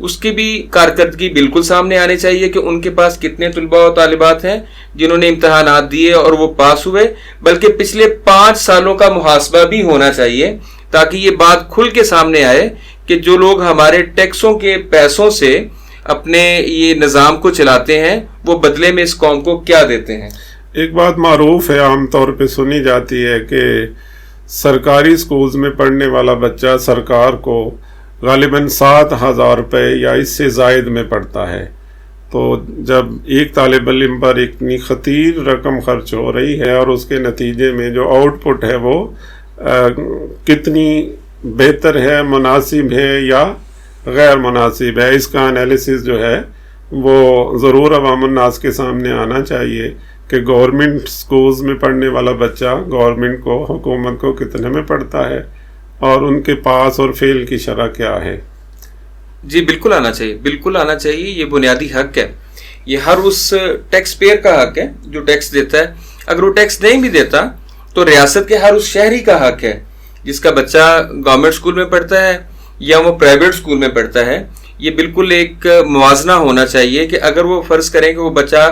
اس کی بھی کارکردگی بالکل سامنے آنی چاہیے کہ ان کے پاس کتنے طلباء و طالبات ہیں جنہوں نے امتحانات دیے اور وہ پاس ہوئے، بلکہ پچھلے 5 سالوں کا محاسبہ بھی ہونا چاہیے تاکہ یہ بات کھل کے سامنے آئے کہ جو لوگ ہمارے ٹیکسوں کے پیسوں سے اپنے یہ نظام کو چلاتے ہیں وہ بدلے میں اس قوم کو کیا دیتے ہیں۔ ایک بات معروف ہے، عام طور پہ سنی جاتی ہے کہ سرکاری سکولز میں پڑھنے والا بچہ سرکار کو غالباً 7,000 روپے یا اس سے زائد میں پڑتا ہے۔ تو جب ایک طالب علم پر اتنی خطیر رقم خرچ ہو رہی ہے اور اس کے نتیجے میں جو آؤٹ پٹ ہے وہ کتنی بہتر ہے، مناسب ہے یا غیر مناسب ہے، اس کا انالیسس جو ہے وہ ضرور عوام الناس کے سامنے آنا چاہیے کہ گورنمنٹ سکولز میں پڑھنے والا بچہ گورنمنٹ کو، حکومت کو کتنے میں پڑھتا ہے اور ان کے پاس اور فیل کی شرح کیا ہے۔ جی بالکل آنا چاہیے، بالکل آنا چاہیے، یہ بنیادی حق ہے، یہ ہر اس ٹیکس پیئر کا حق ہے جو ٹیکس دیتا ہے۔ اگر وہ ٹیکس نہیں بھی دیتا تو ریاست کے ہر اس شہری کا حق ہے جس کا بچہ گورنمنٹ اسکول میں پڑھتا ہے یا وہ پرائیویٹ اسکول میں پڑھتا ہے۔ یہ بالکل ایک موازنہ ہونا چاہیے کہ اگر وہ فرض کریں کہ وہ بچہ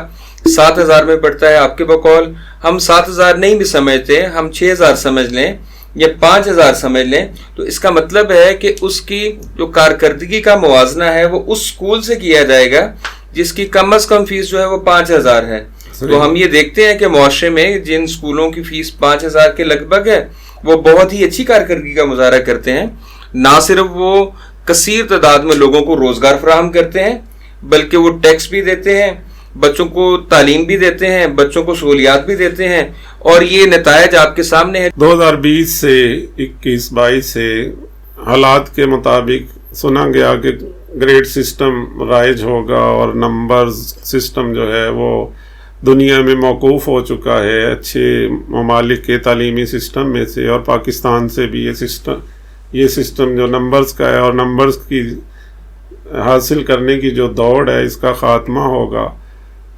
7,000 میں پڑھتا ہے، آپ کے بقول ہم 7,000 نہیں بھی سمجھتے، ہم 6,000 سمجھ لیں یا 5,000 سمجھ لیں، تو اس کا مطلب ہے کہ اس کی جو کارکردگی کا موازنہ ہے وہ اس اسکول سے کیا جائے گا جس کی کم از کم فیس جو ہے وہ 5,000 ہے۔ تو ہم یہ دیکھتے ہیں کہ معاشرے میں جن اسکولوں کی فیس 5,000 کے لگ بھگ ہے وہ بہت ہی اچھی کارکردگی کا مظاہرہ کرتے ہیں، نہ صرف وہ کثیر تعداد میں لوگوں کو روزگار فراہم کرتے ہیں بلکہ وہ ٹیکس بھی دیتے ہیں، بچوں کو تعلیم بھی دیتے ہیں، بچوں کو سہولیات بھی دیتے ہیں، اور یہ نتائج آپ کے سامنے ہے۔ 2020 سے 21-22 سے حالات کے مطابق سنا گیا کہ گریڈ سسٹم رائج ہوگا اور نمبرز سسٹم جو ہے وہ دنیا میں موقوف ہو چکا ہے اچھے ممالک کے تعلیمی سسٹم میں سے، اور پاکستان سے بھی یہ سسٹم جو نمبرز کا ہے اور نمبرز کی حاصل کرنے کی جو دوڑ ہے اس کا خاتمہ ہوگا۔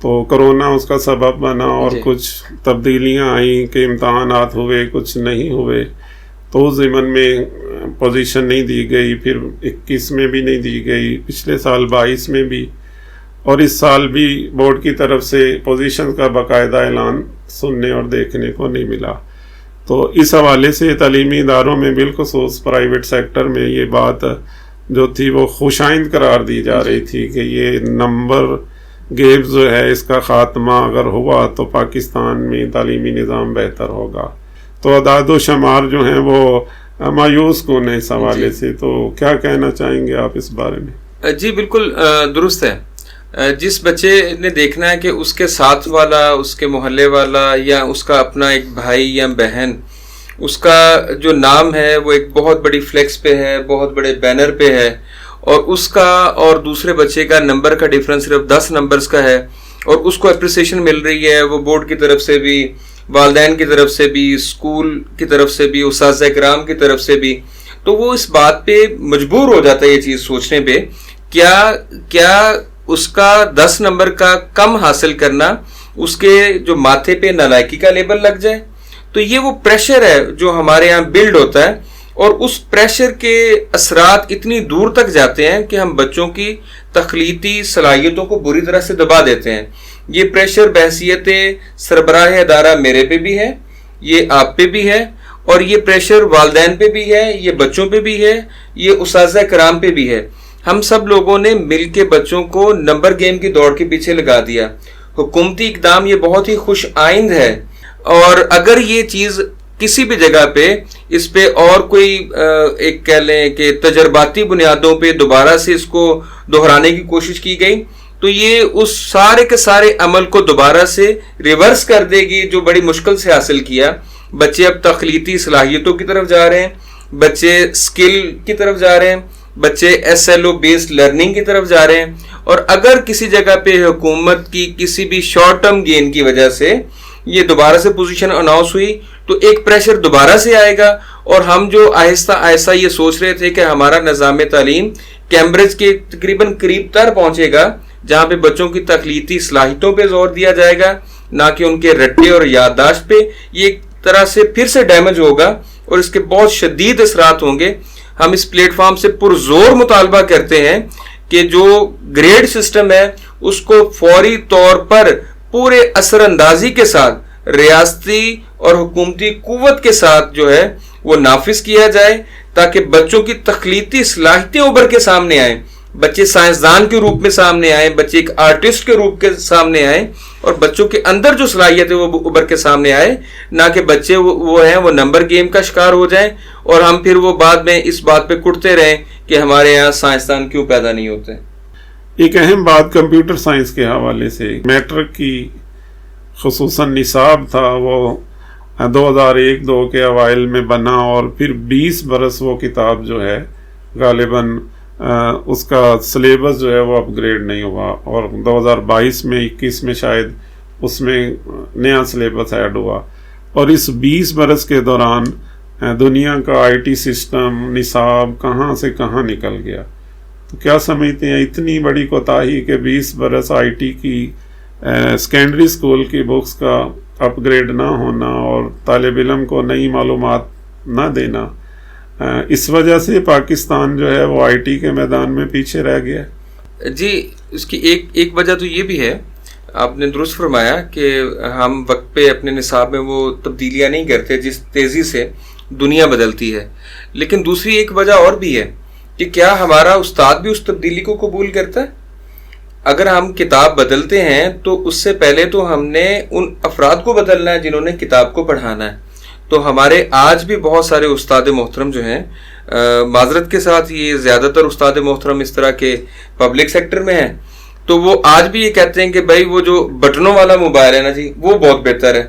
تو کرونا اس کا سبب بنا اور کچھ تبدیلیاں آئیں کہ امتحانات ہوئے، کچھ نہیں ہوئے، تو ضمن میں پوزیشن نہیں دی گئی، پھر 21 میں بھی نہیں دی گئی، پچھلے سال 22 میں بھی، اور اس سال بھی بورڈ کی طرف سے پوزیشن کا باقاعدہ اعلان سننے اور دیکھنے کو نہیں ملا۔ تو اس حوالے سے تعلیمی اداروں میں بالخصوص پرائیویٹ سیکٹر میں یہ بات جو تھی وہ خوشائند قرار دی جا رہی تھی کہ یہ نمبر گیپ جو ہے اس کا خاتمہ اگر ہوا تو پاکستان میں تعلیمی نظام بہتر ہوگا۔ تو اعداد و شمار جو ہیں وہ مایوس کن ہے اس حوالے سے، تو کیا کہنا چاہیں گے آپ اس بارے میں؟ جی بالکل درست ہے۔ جس بچے نے دیکھنا ہے کہ اس کے ساتھ والا، اس کے محلے والا یا اس کا اپنا ایک بھائی یا بہن، اس کا جو نام ہے وہ ایک بہت بڑی فلیکس پہ ہے، بہت بڑے بینر پہ ہے، اور اس کا اور دوسرے بچے کا نمبر کا ڈیفرنس صرف 10 نمبرز کا ہے، اور اس کو اپریسیشن مل رہی ہے، وہ بورڈ کی طرف سے بھی، والدین کی طرف سے بھی، اسکول کی طرف سے بھی، اساتذہ کرام کی طرف سے بھی، تو وہ اس بات پہ مجبور ہو جاتا ہے یہ چیز سوچنے پہ کیا اس کا 10 نمبر کا کم حاصل کرنا اس کے جو ماتھے پہ نالائکی کا لیبل لگ جائے۔ تو یہ وہ پریشر ہے جو ہمارے یہاں بلڈ ہوتا ہے، اور اس پریشر کے اثرات اتنی دور تک جاتے ہیں کہ ہم بچوں کی تخلیقی صلاحیتوں کو بری طرح سے دبا دیتے ہیں۔ یہ پریشر بحیثیت سربراہ ادارہ میرے پہ بھی ہے، یہ آپ پہ بھی ہے، اور یہ پریشر والدین پہ بھی ہے، یہ بچوں پہ بھی ہے، یہ اساتذہ کرام پہ بھی ہے۔ ہم سب لوگوں نے مل کے بچوں کو نمبر گیم کی دوڑ کے پیچھے لگا دیا۔ حکومتی اقدام یہ بہت ہی خوش آئند ہے، اور اگر یہ چیز کسی بھی جگہ پہ اس پہ اور کوئی ایک کہہ لیں کہ تجرباتی بنیادوں پہ دوبارہ سے اس کو دہرانے کی کوشش کی گئی تو یہ اس سارے کے سارے عمل کو دوبارہ سے ریورس کر دے گی جو بڑی مشکل سے حاصل کیا۔ بچے اب تخلیقی صلاحیتوں کی طرف جا رہے ہیں، بچے سکل کی طرف جا رہے ہیں، بچے SLO بیسڈ لرننگ کی طرف جا رہے ہیں، اور اگر کسی جگہ پہ حکومت کی کسی بھی شارٹ ٹرم گین کی وجہ سے یہ دوبارہ سے پوزیشن اناؤنس ہوئی تو ایک پریشر دوبارہ سے آئے گا، اور ہم جو آہستہ آہستہ یہ سوچ رہے تھے کہ ہمارا نظام تعلیم کیمبرج کے تقریباً قریب تر پہنچے گا جہاں پہ بچوں کی تخلیقی صلاحیتوں پہ زور دیا جائے گا، نہ کہ ان کے رٹے اور یادداشت پہ، یہ ایک طرح سے پھر سے ڈیمیج ہوگا اور اس کے بہت شدید اثرات ہوں گے۔ ہم اس پلیٹ فارم سے پرزور مطالبہ کرتے ہیں کہ جو گریڈ سسٹم ہے اس کو فوری طور پر پورے اثر اندازی کے ساتھ ریاستی اور حکومتی قوت کے ساتھ جو ہے وہ نافذ کیا جائے، تاکہ بچوں کی تخلیقی صلاحیتیں ابھر کے سامنے آئیں، بچے سائنسدان کے روپ میں سامنے آئیں، بچے ایک آرٹسٹ کے روپ کے سامنے آئیں، اور بچوں کے اندر جو صلاحیت ہے وہ ابھر کے سامنے آئے، نہ کہ بچے وہ نمبر گیم کا شکار ہو جائیں اور ہم پھر وہ بعد میں اس بات پہ کٹتے رہیں کہ ہمارے یہاں سائنسدان کیوں پیدا نہیں ہوتے۔ ایک اہم بات کمپیوٹر سائنس کے حوالے سے، میٹرک کی خصوصاً نصاب تھا وہ 2001-2 کے اوائل میں بنا، اور پھر 20 برس وہ کتاب جو ہے غالباً اس کا سلیبس جو ہے وہ اپ گریڈ نہیں ہوا، اور 2022 میں 21 میں شاید اس میں نیا سلیبس ایڈ ہوا، اور اس 20 برس کے دوران دنیا کا آئی ٹی سسٹم نصاب کہاں سے کہاں نکل گیا۔ تو کیا سمجھتے ہیں اتنی بڑی کوتاہی کہ 20 برس آئی ٹی کی سیکنڈری اسکول کی بکس کا اپ گریڈ نہ ہونا اور طالب علم کو نئی معلومات نہ دینا، اس وجہ سے پاکستان جو ہے وہ آئی ٹی کے میدان میں پیچھے رہ گیا؟ جی، اس کی ایک وجہ تو یہ بھی ہے، آپ نے درست فرمایا کہ ہم وقت پہ اپنے نصاب میں وہ تبدیلیاں نہیں کرتے جس تیزی سے دنیا بدلتی ہے، لیکن دوسری ایک وجہ اور بھی ہے کہ کیا ہمارا استاد بھی اس تبدیلی کو قبول کرتا ہے؟ اگر ہم کتاب بدلتے ہیں تو اس سے پہلے تو ہم نے ان افراد کو بدلنا ہے جنہوں نے کتاب کو پڑھانا ہے۔ تو ہمارے آج بھی بہت سارے استاد محترم جو ہیں، معذرت کے ساتھ یہ زیادہ تر استاد محترم اس طرح کے پبلک سیکٹر میں ہیں، تو وہ آج بھی یہ کہتے ہیں کہ بھائی وہ جو بٹنوں والا موبائل ہے نا جی وہ بہت بہتر ہے،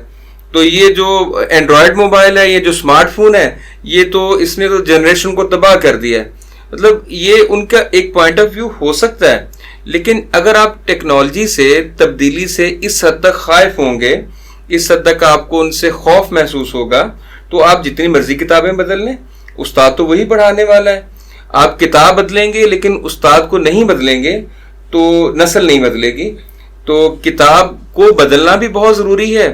تو یہ جو اینڈرائڈ موبائل ہے، یہ جو اسمارٹ فون ہے، یہ تو اس نے تو جنریشن کو تباہ کر دیا ہے۔ مطلب یہ ان کا ایک پوائنٹ آف ویو ہو سکتا ہے، لیکن اگر آپ ٹیکنالوجی سے، تبدیلی سے اس حد تک خائف ہوں گے، اس حد تک آپ کو ان سے خوف محسوس ہوگا، تو آپ جتنی مرضی کتابیں بدل لیں، استاد تو وہی پڑھانے والا ہے۔ آپ کتاب بدلیں گے لیکن استاد کو نہیں بدلیں گے تو نسل نہیں بدلے گی۔ تو کتاب کو بدلنا بھی بہت ضروری ہے،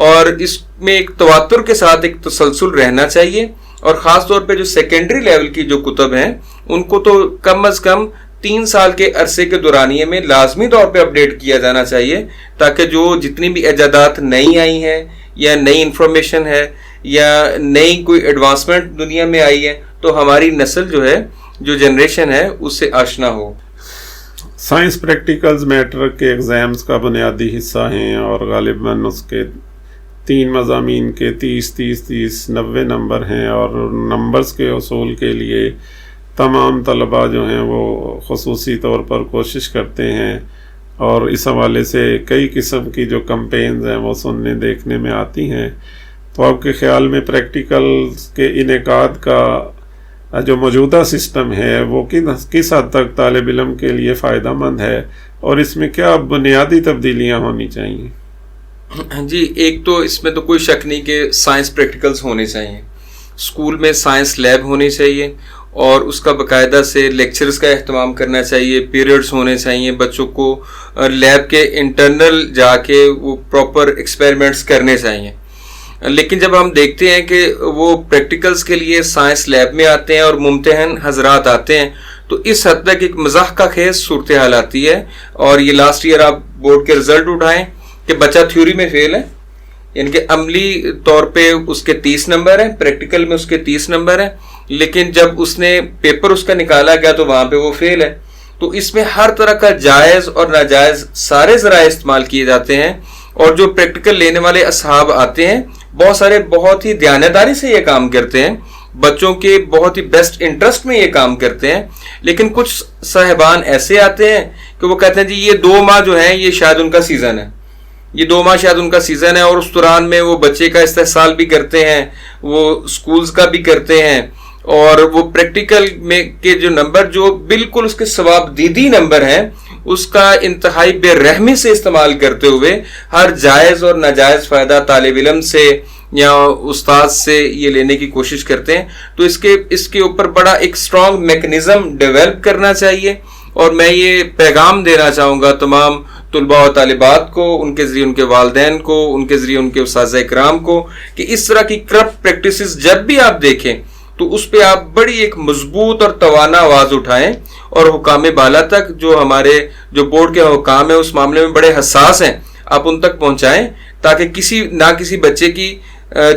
اور اس میں ایک تواتر کے ساتھ ایک تسلسل رہنا چاہیے، اور خاص طور پہ جو سیکنڈری لیول کی جو کتب ہیں ان کو تو کم از کم 3 سال کے عرصے کے دورانیے میں لازمی طور پہ اپڈیٹ کیا جانا چاہیے، تاکہ جو جتنی بھی ایجادات نئی آئی ہیں یا نئی انفارمیشن ہے یا نئی کوئی ایڈوانسمنٹ دنیا میں آئی ہے تو ہماری نسل جو ہے، جو جنریشن ہے، اس سے آشنا ہو۔ سائنس پریکٹیکلز میٹرک کے ایگزامز کا بنیادی حصہ ہیں، اور غالباً اس کے 3 مضامین کے 30 90 نمبر ہیں، اور نمبرز کے حصول کے لیے تمام طلباء جو ہیں وہ خصوصی طور پر کوشش کرتے ہیں، اور اس حوالے سے کئی قسم کی جو کمپینز ہیں وہ سننے دیکھنے میں آتی ہیں۔ تو آپ کے خیال میں پریکٹیکلز کے انعقاد کا جو موجودہ سسٹم ہے وہ کس حد تک طالب علم کے لیے فائدہ مند ہے، اور اس میں کیا بنیادی تبدیلیاں ہونی چاہیے؟ جی، ایک تو اس میں تو کوئی شک نہیں کہ سائنس پریکٹیکلز ہونے چاہیے، اسکول میں سائنس لیب ہونی چاہیے، اور اس کا باقاعدہ سے لیکچرز کا اہتمام کرنا چاہیے، پیریڈز ہونے چاہیے، بچوں کو لیب کے انٹرنل جا کے وہ پراپر ایکسپیریمنٹس کرنے چاہیے۔ لیکن جب ہم دیکھتے ہیں کہ وہ پریکٹیکلز کے لیے سائنس لیب میں آتے ہیں اور ممتحن حضرات آتے ہیں، تو اس حد تک ایک مزاح کا خیز صورتحال آتی ہے۔ اور یہ لاسٹ ایئر آپ بورڈ کے رزلٹ اٹھائیں کہ بچہ تھیوری میں فیل ہے، یعنی کہ عملی طور پہ اس کے 30 نمبر ہیں، پریکٹیکل میں اس کے 30 نمبر ہیں، لیکن جب اس نے پیپر اس کا نکالا گیا تو وہاں پہ وہ فیل ہے۔ تو اس میں ہر طرح کا جائز اور ناجائز سارے ذرائع استعمال کیے جاتے ہیں، اور جو پریکٹیکل لینے والے اصحاب آتے ہیں بہت سارے بہت ہی دیانتداری سے یہ کام کرتے ہیں، بچوں کے بہت ہی بیسٹ انٹرسٹ میں یہ کام کرتے ہیں، لیکن کچھ صاحبان ایسے آتے ہیں کہ وہ کہتے ہیں جی یہ 2 ماہ جو ہیں یہ شاید ان کا سیزن ہے، یہ 2 ماہ شاید ان کا سیزن ہے، اور اس دوران میں وہ بچے کا استحصال بھی کرتے ہیں، وہ سکولز کا بھی کرتے ہیں، اور وہ پریکٹیکل میں کے جو نمبر جو بالکل اس کے ثواب دیدی نمبر ہیں اس کا انتہائی بے رحمی سے استعمال کرتے ہوئے ہر جائز اور ناجائز فائدہ طالب علم سے یا استاد سے یہ لینے کی کوشش کرتے ہیں۔ تو اس کے اوپر بڑا ایک اسٹرانگ میکنزم ڈیولپ کرنا چاہیے، اور میں یہ پیغام دینا چاہوں گا تمام طلباء و طالبات کو، ان کے ذریعے ان کے والدین کو، ان کے ذریعے ان کے اساتذہ اکرام کو، کہ اس طرح کی کرپٹ پریکٹسز جب بھی آپ دیکھیں تو اس پہ آپ بڑی ایک مضبوط اور توانا آواز اٹھائیں اور حکام بالا تک جو ہمارے جو بورڈ کے حکام ہیں اس معاملے میں بڑے حساس ہیں آپ ان تک پہنچائیں تاکہ کسی بچے کی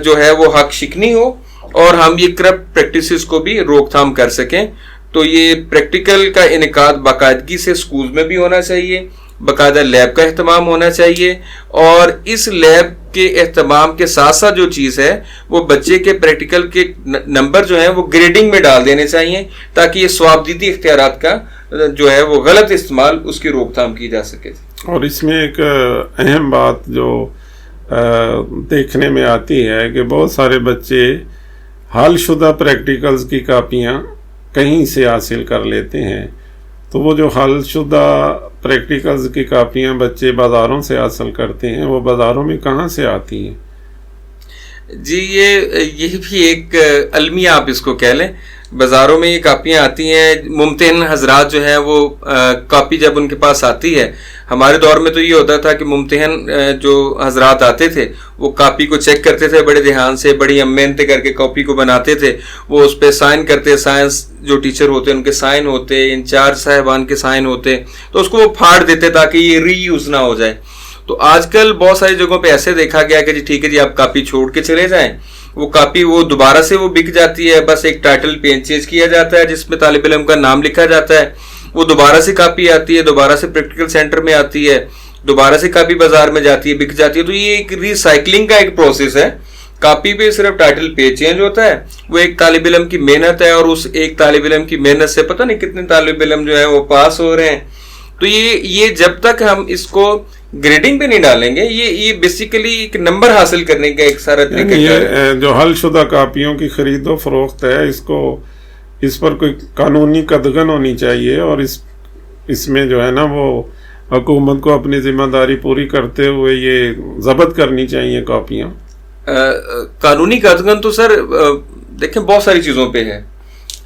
جو ہے وہ حق شکنی ہو اور ہم یہ کرپٹ پریکٹسز کو بھی روک تھام کر سکیں. تو یہ پریکٹیکل کا انعقاد باقاعدگی سے سکول میں بھی ہونا چاہیے, باقاعدہ لیب کا اہتمام ہونا چاہیے, اور اس لیب کے اہتمام کے ساتھ ساتھ جو چیز ہے وہ بچے کے پریکٹیکل کے نمبر جو ہیں وہ گریڈنگ میں ڈال دینے چاہیے تاکہ یہ ثوابدیدی اختیارات کا جو ہے وہ غلط استعمال اس کی روک تھام کی جا سکے. اور اس میں ایک اہم بات جو دیکھنے میں آتی ہے کہ بہت سارے بچے حل شدہ پریکٹیکلز کی کاپیاں کہیں سے حاصل کر لیتے ہیں, تو وہ جو حل شدہ پریکٹیکلز کی کاپیاں بچے بازاروں سے حاصل کرتے ہیں وہ بازاروں میں کہاں سے آتی ہیں؟ جی یہ بھی ایک المیہ آپ اس کو کہہ لیں. بازاروں میں یہ کاپیاں آتی ہیں, ممتحن حضرات جو ہیں وہ کاپی جب ان کے پاس آتی ہے, ہمارے دور میں تو یہ ہوتا تھا کہ ممتحن جو حضرات آتے تھے وہ کاپی کو چیک کرتے تھے بڑے دھیان سے, بڑی محنت کر کے کاپی کو بناتے تھے, وہ اس پہ سائن کرتے, سائنس جو ٹیچر ہوتے ان کے سائن ہوتے, انچارج صاحبان کے سائن ہوتے, تو اس کو وہ پھاڑ دیتے تاکہ یہ ری یوز نہ ہو جائے. تو آج کل بہت ساری جگہوں پہ ایسے دیکھا گیا کہ جی ٹھیک ہے جی آپ کاپی چھوڑ کے چلے جائیں, وہ کاپی وہ دوبارہ سے وہ بک جاتی ہے, بس ایک ٹائٹل پین چینج کیا جاتا ہے جس میں طالب علم کا نام لکھا جاتا ہے, وہ دوبارہ سے کاپی آتی ہے, دوبارہ سے پریکٹیکل سینٹر میں آتی ہے, دوبارہ سے کاپی بازار میں جاتی ہے, بک جاتی ہے. تو یہ ایک ریسائکلنگ کا ایک پروسیس ہے. کاپی پہ صرف ٹائٹل پیج چینج ہوتا ہے, وہ ایک طالب علم کی محنت ہے, اور اس ایک طالب علم کی محنت سے پتہ نہیں کتنے طالب علم جو ہے وہ پاس ہو رہے ہیں. تو یہ جب تک ہم اس کو گریڈنگ پہ نہیں ڈالیں گے, یہ بیسیکلی ایک نمبر حاصل کرنے کا ایک سارا طریقہ ہے. جو حل شدہ کاپیوں کی خرید و فروخت ہے اس پر کوئی قانونی قدغن ہونی چاہیے, اور اس میں جو ہے نا وہ حکومت کو اپنی ذمہ داری پوری کرتے ہوئے یہ ضبط کرنی چاہیے کاپیاں. قانونی قدغن تو سر دیکھیں بہت ساری چیزوں پہ ہے,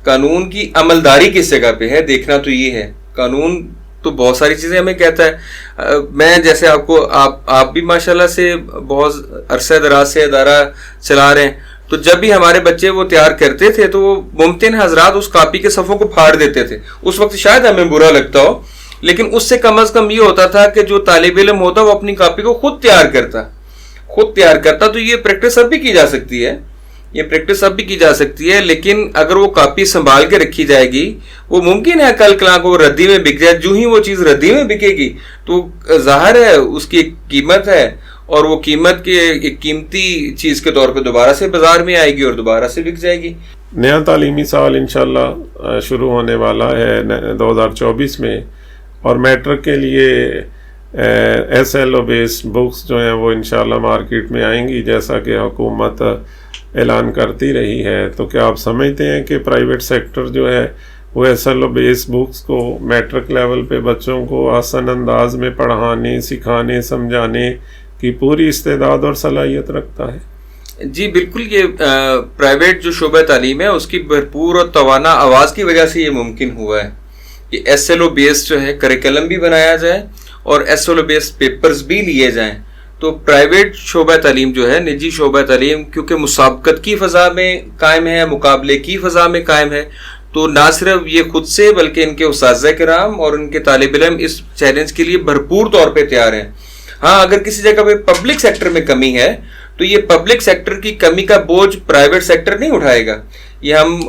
قانون کی عملداری کس جگہ پہ ہے دیکھنا تو یہ ہے. قانون تو بہت ساری چیزیں ہمیں کہتا ہے. میں جیسے آپ بھی ماشاءاللہ سے بہت عرصہ دراز سے ادارہ چلا رہے ہیں, تو جب بھی ہمارے بچے وہ تیار کرتے تھے تو وہ ممتحن حضرات اس کاپی کے صفوں کو پھاڑ دیتے تھے. اس وقت شاید ہمیں برا لگتا ہو, لیکن اس سے کم از کم یہ ہوتا تھا کہ جو طالب علم ہوتا وہ اپنی کاپی کو خود تیار کرتا. تو یہ پریکٹس اب بھی کی جا سکتی ہے, لیکن اگر وہ کاپی سنبھال کے رکھی جائے گی, وہ ممکن ہے کل کلاں کو ردی میں بک جائے. جو ہی وہ چیز ردی میں بکے گی تو ظاہر ہے اس کی ایک قیمت ہے, اور وہ قیمت کے ایک قیمتی چیز کے طور پہ دوبارہ سے بازار میں آئے گی اور دوبارہ سے بک جائے گی. نیا تعلیمی سال انشاءاللہ شروع ہونے والا ہے 2024 میں, اور میٹرک کے لیے SLO بیس بکس جو ہیں وہ انشاءاللہ مارکیٹ میں آئیں گی جیسا کہ حکومت اعلان کرتی رہی ہے. تو کیا آپ سمجھتے ہیں کہ پرائیویٹ سیکٹر جو ہے وہ SLO بیس بکس کو میٹرک لیول پہ بچوں کو آسان انداز میں پڑھانے, سکھانے, سمجھانے کی پوری استعداد اور صلاحیت رکھتا ہے؟ جی بالکل, یہ پرائیویٹ جو شعبہ تعلیم ہے اس کی بھرپور اور توانا آواز کی وجہ سے یہ ممکن ہوا ہے کہ SLO بیس جو ہے کریکلم بھی بنایا جائے اور SLO بیس پیپرز بھی لیے جائیں. تو پرائیویٹ شعبہ تعلیم جو ہے, نجی شعبہ تعلیم, کیونکہ مسابقت کی فضا میں قائم ہے, مقابلے کی فضا میں قائم ہے, تو نہ صرف یہ خود سے بلکہ ان کے اساتذہ کرام اور ان کے طالب علم اس چیلنج کے لیے بھرپور طور پہ تیار ہیں. ہاں اگر کسی جگہ پہ پبلک سیکٹر میں کمی ہے تو یہ پبلک سیکٹر کی کمی کا بوجھ پرائیویٹ سیکٹر نہیں اٹھائے گا. یہ ہم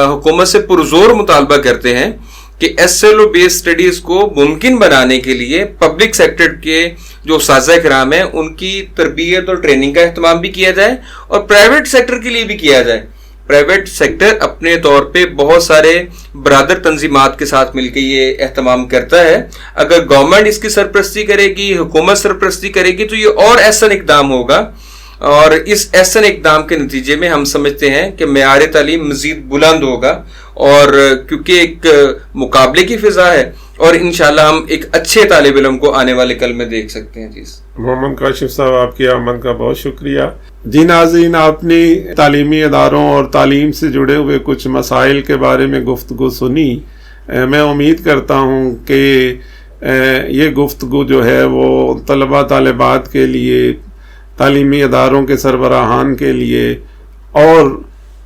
حکومت سے پرزور مطالبہ کرتے ہیں کہ SLO بیس سٹڈیز کو ممکن بنانے کے لیے پبلک سیکٹر کے جو اساتذہ کرام ہیں ان کی تربیت اور ٹریننگ کا اہتمام بھی کیا جائے, اور پرائیویٹ سیکٹر کے لیے بھی کیا جائے. پرائیویٹ سیکٹر اپنے طور پہ بہت سارے برادر تنظیمات کے ساتھ مل کے یہ اہتمام کرتا ہے. اگر گورنمنٹ اس کی سرپرستی کرے گی, حکومت سرپرستی کرے گی, تو یہ اور احسن اقدام ہوگا, اور اس احسن اقدام کے نتیجے میں ہم سمجھتے ہیں کہ معیار تعلیم مزید بلند ہوگا, اور کیونکہ ایک مقابلے کی فضا ہے, اور انشاءاللہ ہم ایک اچھے طالب علم کو آنے والے کل میں دیکھ سکتے ہیں. جی محمد کاشف صاحب, آپ کی آمد کا بہت شکریہ. جی ناظرین, آپ نے تعلیمی اداروں اور تعلیم سے جڑے ہوئے کچھ مسائل کے بارے میں گفتگو سنی. میں امید کرتا ہوں کہ یہ گفتگو جو ہے وہ طلباء طالبات کے لیے, تعلیمی اداروں کے سربراہان کے لیے اور